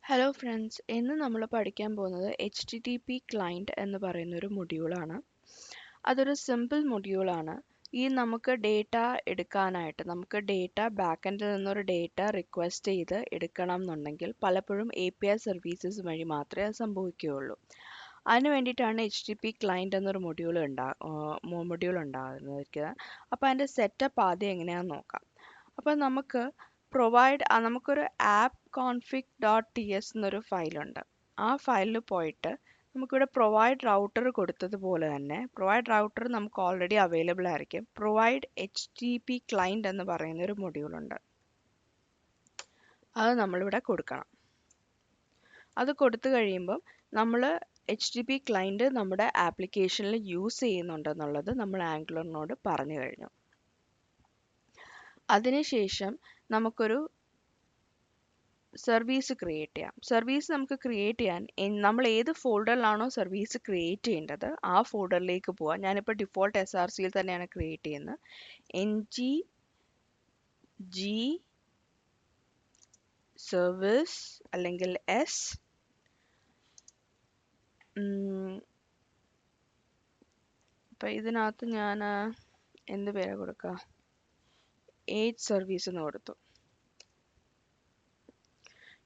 Hello friends, ഇന്ന് നമ്മൾ പഠിക്കാൻ പോകുന്നത് HTTP ക്ലയൻറ്റ് എന്ന് പറയുന്ന ഒരു മൊഡ്യൂളാണ്. അതൊരു സിമ്പിൾ മൊഡ്യൂളാണ്. നമുക്ക് ഡേറ്റ എടുക്കാനായിട്ട് നമുക്ക് ഡേറ്റ ബാക്കെൻഡിൽ നിന്നൊരു ഡേറ്റ റിക്വസ്റ്റ് ചെയ്ത് എടുക്കണം എന്നുണ്ടെങ്കിൽ പലപ്പോഴും API സർവീസസ് വഴി മാത്രമേ അത് സംഭവിക്കുകയുള്ളൂ. അതിന് വേണ്ടിയിട്ടാണ് HTTP ക്ലയൻറ്റ് എന്നൊരു മൊഡ്യൂൾ ഉണ്ടാകുന്നത്. അപ്പോൾ അതിൻ്റെ സെറ്റപ്പ് ആദ്യം എങ്ങനെയാണെന്ന് നോക്കാം. അപ്പോൾ നമുക്കൊരു ആപ്പ് config.ts എന്നൊരു ഫയലുണ്ട്. ആ ഫയലിൽ പോയിട്ട് നമുക്കിവിടെ പ്രൊവൈഡ് റൗട്ടർ കൊടുത്തതുപോലെ തന്നെ പ്രൊവൈഡ് റൗട്ടർ നമുക്ക് ഓൾറെഡി അവൈലബിൾ ആയിരിക്കും. പ്രൊവൈഡ് HTTP ക്ലയൻറ്റ് എന്ന് പറയുന്ന ഒരു മൊഡ്യൂളുണ്ട്. അത് നമ്മളിവിടെ കൊടുക്കണം. അത് കൊടുത്തു കഴിയുമ്പം നമ്മൾ HTTP ക്ലയൻറ്റ് നമ്മുടെ ആപ്ലിക്കേഷനിൽ യൂസ് ചെയ്യുന്നുണ്ടെന്നുള്ളത് നമ്മൾ ആംഗുലറിനോട് പറഞ്ഞു കഴിഞ്ഞു. അതിനുശേഷം നമുക്കൊരു സർവീസ് ക്രിയേറ്റ് ചെയ്യാം. സർവീസ് നമുക്ക് ക്രിയേറ്റ് ചെയ്യാൻ നമ്മൾ ഏത് ഫോൾഡറിലാണോ സർവീസ് ക്രിയേറ്റ് ചെയ്യേണ്ടത് ആ ഫോൾഡറിലേക്ക് പോവാം. ഞാനിപ്പോൾ ഡിഫോൾട്ട് SRCയിൽ തന്നെയാണ് ക്രിയേറ്റ് ചെയ്യുന്നത്. ng സർവീസ് അല്ലെങ്കിൽ S ഇപ്പം ഇതിനകത്ത് ഞാൻ എന്ത് പേരാ കൊടുക്കുക, ഏജ് സർവീസ് എന്ന് കൊടുത്തു.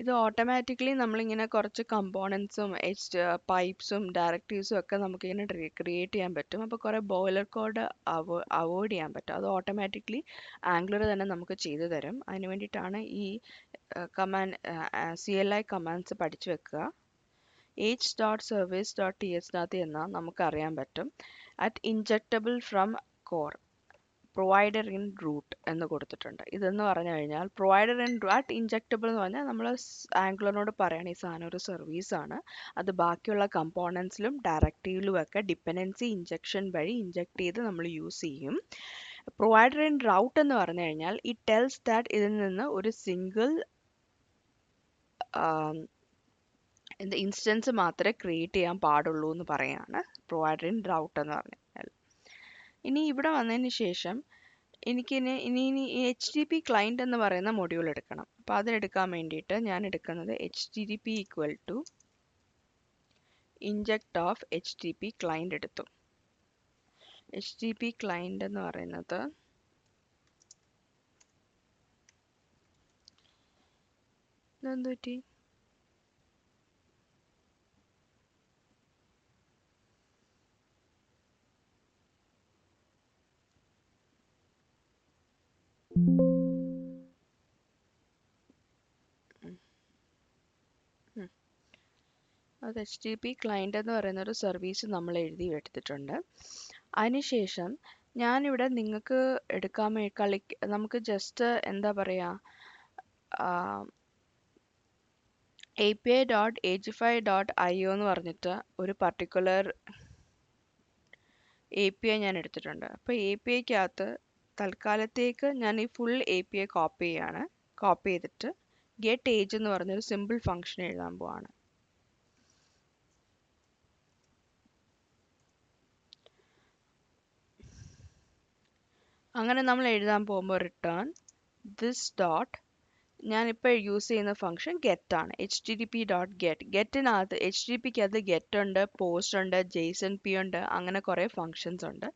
ഇത് ഓട്ടോമാറ്റിക്കലി നമ്മളിങ്ങനെ കുറച്ച് കമ്പോണൻസും പൈപ്സും ഡയറക്റ്റീവ്സും ഒക്കെ നമുക്കിങ്ങനെ ക്രിയേറ്റ് ചെയ്യാൻ പറ്റും. അപ്പോൾ കുറേ ബോയിലർ കോഡ് അവോയ്ഡ് ചെയ്യാൻ പറ്റും. അത് ഓട്ടോമാറ്റിക്കലി ആംഗുലർ തന്നെ നമുക്ക് ചെയ്തു തരും. അതിന് വേണ്ടിയിട്ടാണ് ഈ CLI കമാൻഡ്സ് പഠിച്ചു വെക്കുക. h.service.ts എന്നാൽ നമുക്കറിയാൻ പറ്റും injectable from core provider in root എന്ന് കൊടുത്തിട്ടുണ്ട്. ഇതെന്ന് പറഞ്ഞു കഴിഞ്ഞാൽ പ്രൊവൈഡർ ഇൻ ഇൻജക്റ്റബിൾ എന്ന് പറഞ്ഞാൽ നമ്മൾ ആംഗുലറിനോട് പറയണം ഈ സാധനം ഒരു സർവീസാണ്, അത് ബാക്കിയുള്ള കമ്പോണൻസിലും ഡയറക്റ്റീവിലും ഒക്കെ ഡിപ്പെൻഡൻസി ഇഞ്ചക്ഷൻ വഴി ഇഞ്ചക്ട് ചെയ്ത് നമ്മൾ യൂസ് ചെയ്യും. പ്രൊവൈഡർ ഇൻ റൗട്ട് എന്ന് പറഞ്ഞു കഴിഞ്ഞാൽ ഇറ്റ് ടെൽസ് ദാറ്റ് ഇതിൽ നിന്ന് ഒരു സിംഗിൾ ഇൻസ്റ്റൻസ് മാത്രമേ ക്രിയേറ്റ് ചെയ്യാൻ പാടുള്ളൂ എന്ന് പറയാണ് പ്രൊവൈഡർ ഇൻ റൗട്ട് എന്ന് പറഞ്ഞു കഴിഞ്ഞാൽ. ഇനി ഇവിടെ വന്നതിന് ശേഷം ഇനി HTTP ക്ലയൻറ്റ് എന്ന് പറയുന്ന മൊഡ്യൂൾ എടുക്കണം. അപ്പോൾ അതിനെടുക്കാൻ വേണ്ടിയിട്ട് ഞാൻ എടുക്കുന്നത് HTTP equal to inject of HTTP client എടുത്തു. HTTP ക്ലയൻറ്റ് എന്ന് പറയുന്നത് ഇതെന്ത് പറ്റി? അത് HTTP ക്ലയൻറ്റ് എന്ന് പറയുന്ന ഒരു സർവീസ് നമ്മൾ എഴുതി എടുത്തിട്ടുണ്ട്. അതിനുശേഷം ഞാനിവിടെ നിങ്ങൾക്ക് നമുക്ക് ജസ്റ്റ് എന്താ പറയുക, API.agify.io എന്ന് പറഞ്ഞിട്ട് ഒരു പർട്ടിക്കുലർ API ഞാൻ എടുത്തിട്ടുണ്ട്. അപ്പോൾ APIക്കകത്ത് തൽക്കാലത്തേക്ക് ഞാൻ ഈ ഫുൾ API കോപ്പി ചെയ്തിട്ട് ഗെറ്റ് ഏജ് എന്ന് പറഞ്ഞൊരു സിമ്പിൾ ഫംഗ്ഷൻ എഴുതാൻ പോവാണ്. അങ്ങനെ നമ്മൾ എഴുതാൻ പോകുമ്പോൾ റിട്ടേൺ ദിസ് ഡോട്ട് ഞാനിപ്പോൾ യൂസ് ചെയ്യുന്ന ഫംഗ്ഷൻ ഗെറ്റ് ആണ്. http.get. ഗെറ്റിനകത്ത് HTTPക്കകത്ത് ഗെറ്റ് ഉണ്ട്, പോസ്റ്റ് ഉണ്ട്, JSONP ഉണ്ട്, അങ്ങനെ കുറേ ഫങ്ഷൻസ് ഉണ്ട്.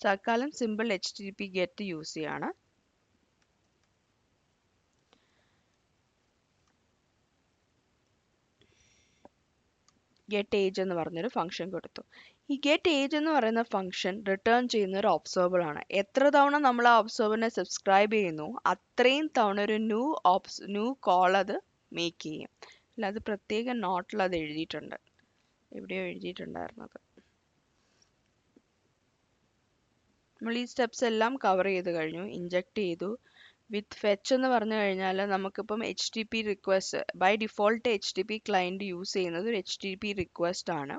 തൽക്കാലം സിമ്പിൾ HTTP ഗെറ്റ് യൂസ് ചെയ്യാണ്. ഗെറ്റ് ഏജ് എന്ന് പറഞ്ഞൊരു ഫംഗ്ഷൻ കൊടുത്തു. ഈ ഗെറ്റ് ഏജ് എന്ന് പറയുന്ന ഫംഗ്ഷൻ റിട്ടേൺ ചെയ്യുന്ന ഒരു ഒബ്സർവർ ആണ്. എത്ര തവണ നമ്മൾ ആ ഒബ്സർവറിനെ സബ്സ്ക്രൈബ് ചെയ്യുന്നു അത്രയും തവണ ഒരു ന്യൂ കോൾ അത് മേക്ക് ചെയ്യും. അല്ല, അത് പ്രത്യേക നോട്ടിൽ അത് എഴുതിയിട്ടുണ്ട്, എവിടെയോ എഴുതിയിട്ടുണ്ടായിരുന്നത്. നമ്മൾ ഈ സ്റ്റെപ്സ് എല്ലാം കവർ ചെയ്ത് കഴിഞ്ഞു. ഇഞ്ചക്ട് ചെയ്തു. വിത്ത് ഫെച്ച് എന്ന് പറഞ്ഞു കഴിഞ്ഞാൽ നമുക്കിപ്പം HTTP request by default HTTP client use ചെയ്യുന്നത് ഒരു HTTP റിക്വസ്റ്റ് ആണ്.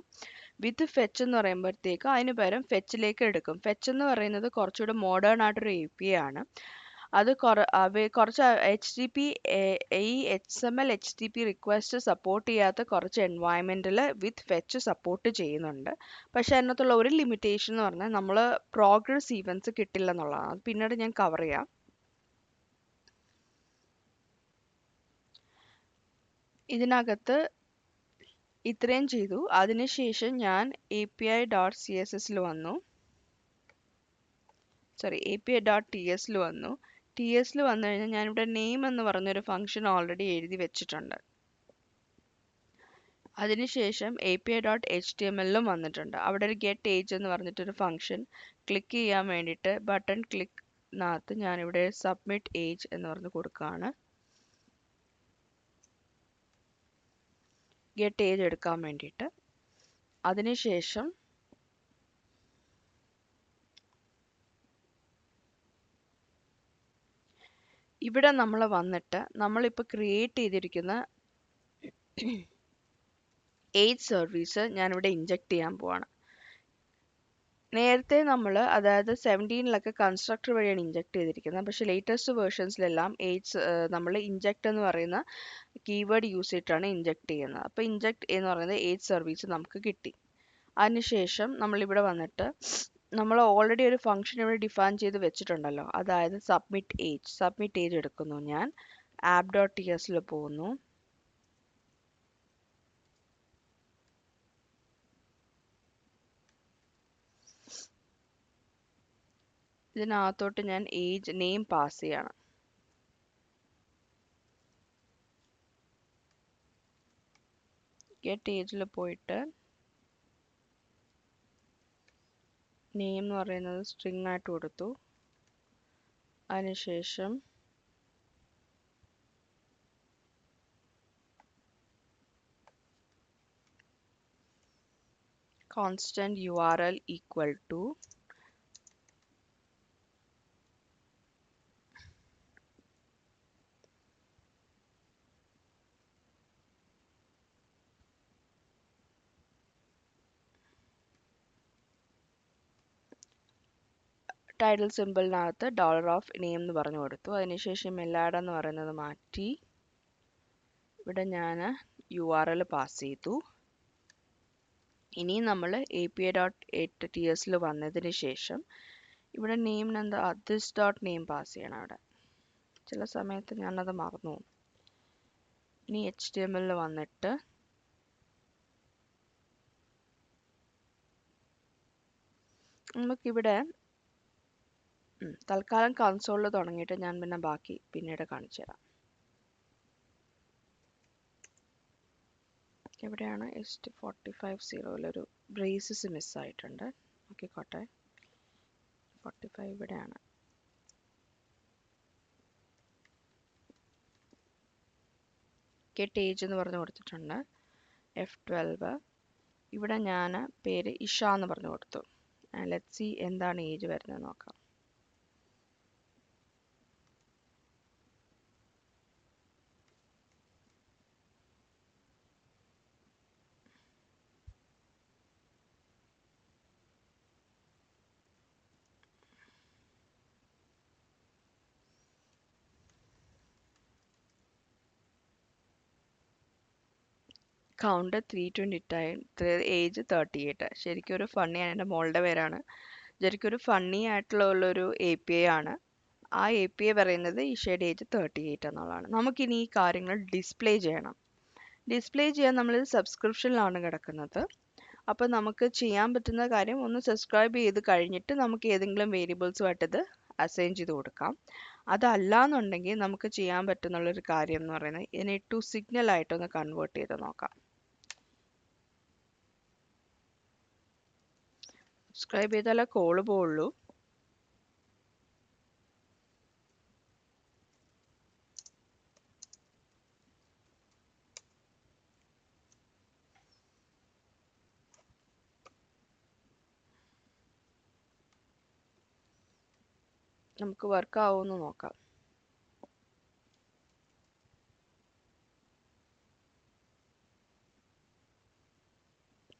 വിത്ത് ഫെച്ച് എന്ന് പറയുമ്പോഴത്തേക്ക് അതിന് പകരം ഫെച്ചിലേക്ക് എടുക്കും. ഫെച്ച് എന്ന് പറയുന്നത് കുറച്ചുകൂടെ മോഡേൺ ആയിട്ടൊരു API ആണ്. അത് കുറച്ച് ഈ XML HTTP റിക്വസ്റ്റ് സപ്പോർട്ട് ചെയ്യാത്ത കുറച്ച് എൻവയൺമെൻറ്റിൽ വിത്ത് ഫെച്ച് സപ്പോർട്ട് ചെയ്യുന്നുണ്ട്. പക്ഷേ അതിനകത്തുള്ള ഒരു ലിമിറ്റേഷൻ എന്ന് പറഞ്ഞാൽ നമ്മൾ പ്രോഗ്രസ് ഈവൻസ് കിട്ടില്ല എന്നുള്ളതാണ്. അത് പിന്നീട് ഞാൻ കവർ ചെയ്യാം. ഇതിനകത്ത് ഇത്രയും ചെയ്തു. അതിനുശേഷം ഞാൻ API.CSSൽ വന്നു. API.TSൽ വന്നു. TSൽ വന്നു കഴിഞ്ഞാൽ ഞാനിവിടെ നെയിം എന്ന് പറഞ്ഞൊരു ഫംഗ്ഷൻ ഓൾറെഡി എഴുതി വെച്ചിട്ടുണ്ട്. അതിനുശേഷം API.HTMLലും വന്നിട്ടുണ്ട്. അവിടെ ഒരു ഗെറ്റ് ഏജ് എന്ന് പറഞ്ഞിട്ടൊരു ഫംഗ്ഷൻ ക്ലിക്ക് ചെയ്യാൻ വേണ്ടിയിട്ട് ബട്ടൺ ക്ലിക്കിനകത്ത് ഞാനിവിടെ സബ്മിറ്റ് ഏജ് എന്ന് പറഞ്ഞ് കൊടുക്കുകയാണ്. ഗെറ്റ് ഏജ് എടുക്കാൻ വേണ്ടിയിട്ട്. അതിനുശേഷം ഇവിടെ നമ്മൾ വന്നിട്ട് നമ്മളിപ്പോൾ ക്രിയേറ്റ് ചെയ്തിരിക്കുന്ന ഏജ് സർവീസ് ഞാനിവിടെ ഇഞ്ചെക്ട് ചെയ്യാൻ പോവാണ്. നേരത്തെ നമ്മൾ അതായത് 17ലൊക്കെ കൺസ്ട്രക്ടർ വഴിയാണ് ഇഞ്ചെക്ട് ചെയ്തിരിക്കുന്നത്. പക്ഷേ ലേറ്റസ്റ്റ് വേർഷൻസിലെല്ലാം നമ്മൾ ഇഞ്ചെക്ട് എന്ന് പറയുന്ന കീവേഡ് യൂസ് ചെയ്തിട്ടാണ് ഇഞ്ചെക്ട് ചെയ്യുന്നത്. അപ്പോൾ ഇഞ്ചെക്ട് എന്ന് പറയുന്നത് ഏജ് സർവീസ് നമുക്ക് കിട്ടി. അതിനുശേഷം നമ്മളിവിടെ വന്നിട്ട് നമ്മൾ ഓൾറെഡി ഒരു ഫംഗ്ഷൻ ഇവിടെ ഡിഫൈൻ ചെയ്ത് വെച്ചിട്ടുണ്ടല്ലോ, അതായത് സബ്മിറ്റ് ഏജ് എടുക്കുന്നു. ഞാൻ app.tsൽ പോകുന്നു. ഇതിനകത്തോട്ട് ഞാൻ ഏജ് നെയിം പാസ് ചെയ്യണം. ഗെറ്റ് ഏജിൽ പോയിട്ട് നെയിം എന്ന് പറയുന്നത് സ്ട്രിംഗ് ആയിട്ട് കൊടുത്തു. അതിനുശേഷം constant URL equal to title സിമ്പിളിനകത്ത് $name എന്ന് പറഞ്ഞു കൊടുത്തു. അതിനുശേഷം മെല്ലാഡ എന്ന് പറയുന്നത് മാറ്റി ഇവിടെ ഞാൻ URL പാസ് ചെയ്തു. ഇനി നമ്മൾ API.TSൽ വന്നതിന് ശേഷം ഇവിടെ നെയിമിന് എന്താ this.name പാസ് ചെയ്യണം. അവിടെ ചില സമയത്ത് ഞാനത് മറന്നു പോകും. ഇനി HTMLൽ വന്നിട്ട് നമുക്കിവിടെ തൽക്കാലം കൺസോളിൽ തുടങ്ങിയിട്ട് ഞാൻ പിന്നെ ബാക്കി പിന്നീട് കാണിച്ചു തരാം. എവിടെയാണ് HT450 ബ്രേസസ് മിസ്സായിട്ടുണ്ട്. നോക്കിക്കോട്ടെ. 45 ഇവിടെയാണ്. ഗെറ്റ് ഏജ് എന്ന് പറഞ്ഞു കൊടുത്തിട്ടുണ്ട്. F12 ഇവിടെ ഞാൻ പേര് ഇഷ എന്ന് പറഞ്ഞു കൊടുത്തു. ലെറ്റ്സ് സീ എന്താണ് ഏജ് വരുന്നത് നോക്കാം. Count 320, age 38. ശരിക്കും ഒരു ഫണ്ണിയാണ്. എൻ്റെ മോളുടെ പേരാണ്. ശരിക്കും ഒരു ഫണ്ണി ആയിട്ടുള്ളൊരു API ആണ്. ആ API പറയുന്നത് ഇഷയുടെ ഏജ് 38 എന്നുള്ളതാണ്. നമുക്കിനി ഈ കാര്യങ്ങൾ ഡിസ്പ്ലേ ചെയ്യണം. ഡിസ്പ്ലേ ചെയ്യാൻ നമ്മൾ സബ്സ്ക്രിപ്ഷനിലാണ് കിടക്കുന്നത്. അപ്പോൾ നമുക്ക് ചെയ്യാൻ പറ്റുന്ന കാര്യം, ഒന്ന് സബ്സ്ക്രൈബ് ചെയ്ത് കഴിഞ്ഞിട്ട് നമുക്ക് ഏതെങ്കിലും വേരിയബിൾസുമായിട്ട് ഇത് അസൈൻ ചെയ്ത് കൊടുക്കാം. അതല്ല എന്നുണ്ടെങ്കിൽ നമുക്ക് ചെയ്യാൻ പറ്റുന്നുള്ളൊരു കാര്യം എന്ന് പറയുന്നത് ഇതിനെ ടു സിഗ്നൽ ആയിട്ടൊന്ന് കൺവേർട്ട് ചെയ്ത് നോക്കാം. സബ്സ്ക്രൈബ് ചെയ്താലേ കോള് പോവുള്ളൂ. നമുക്ക് വർക്ക് ആവുമെന്ന് നോക്കാം.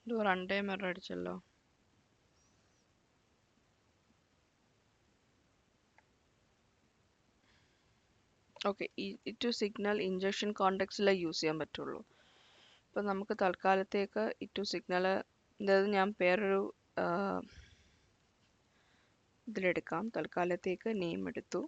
ഇത് റൺ ടൈം എറർ അടിച്ചല്ലോ. ഓക്കെ, ഈ ടു സിഗ്നൽ ഇഞ്ചക്ഷൻ കോണ്ടെക്സ്റ്റിലേ യൂസ് ചെയ്യാൻ പറ്റുള്ളൂ. അപ്പം നമുക്ക് തൽക്കാലത്തേക്ക് ഈ ടു സിഗ്നൽ അതായത് ഞാൻ വേറൊരു ഇതിലെടുക്കാം. തൽക്കാലത്തേക്ക് നെയിം എടുത്തു.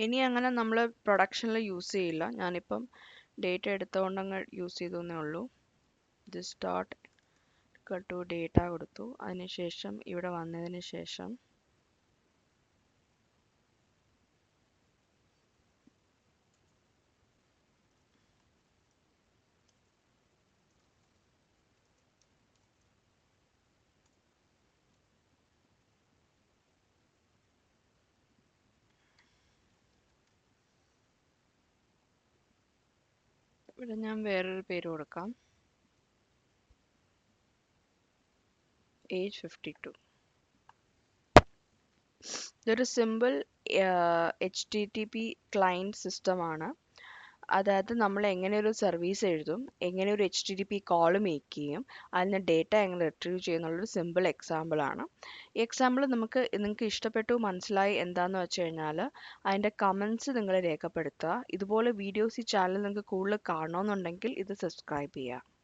ഇനി അങ്ങനെ നമ്മൾ പ്രൊഡക്ഷനിൽ യൂസ് ചെയ്യില്ല. ഞാനിപ്പം ഡേറ്റ എടുത്തുകൊണ്ട് അങ്ങ് യൂസ് ചെയ്തേ ഉള്ളൂ. ദിസ് ഡോട്ട് ടു ഡേറ്റ കൊടുത്തു. അതിനുശേഷം ഇവിടെ വന്നതിന് ശേഷം ഇവിടെ ഞാൻ വേറൊരു പേര് കൊടുക്കാം, ഏജ് 52. ഇതൊരു സിമ്പിൾ HTTP ക്ലയൻറ്റ് സിസ്റ്റമാണ്. അതായത് നമ്മൾ എങ്ങനെ ഒരു സർവീസ് എഴുതും, എങ്ങനെ ഒരു HTTP കോൾ മേക്ക് ചെയ്യും, അതിന് ഡേറ്റ എങ്ങനെ റിട്രീവ് ചെയ്യുന്നുള്ളൊരു സിമ്പിൾ എക്സാമ്പിൾ ആണ്. ഈ എക്സാമ്പിൾ നിങ്ങൾക്ക് ഇഷ്ടപ്പെട്ടു, മനസ്സിലായി എന്താണെന്ന് വെച്ച് കഴിഞ്ഞാൽ അതിൻ്റെ കമൻസ് നിങ്ങൾ രേഖപ്പെടുത്തുക. ഇതുപോലെ വീഡിയോസ് ഈ ചാനൽ നിങ്ങൾക്ക് കൂടുതൽ കാണണമെന്നുണ്ടെങ്കിൽ ഇത് സബ്സ്ക്രൈബ് ചെയ്യുക.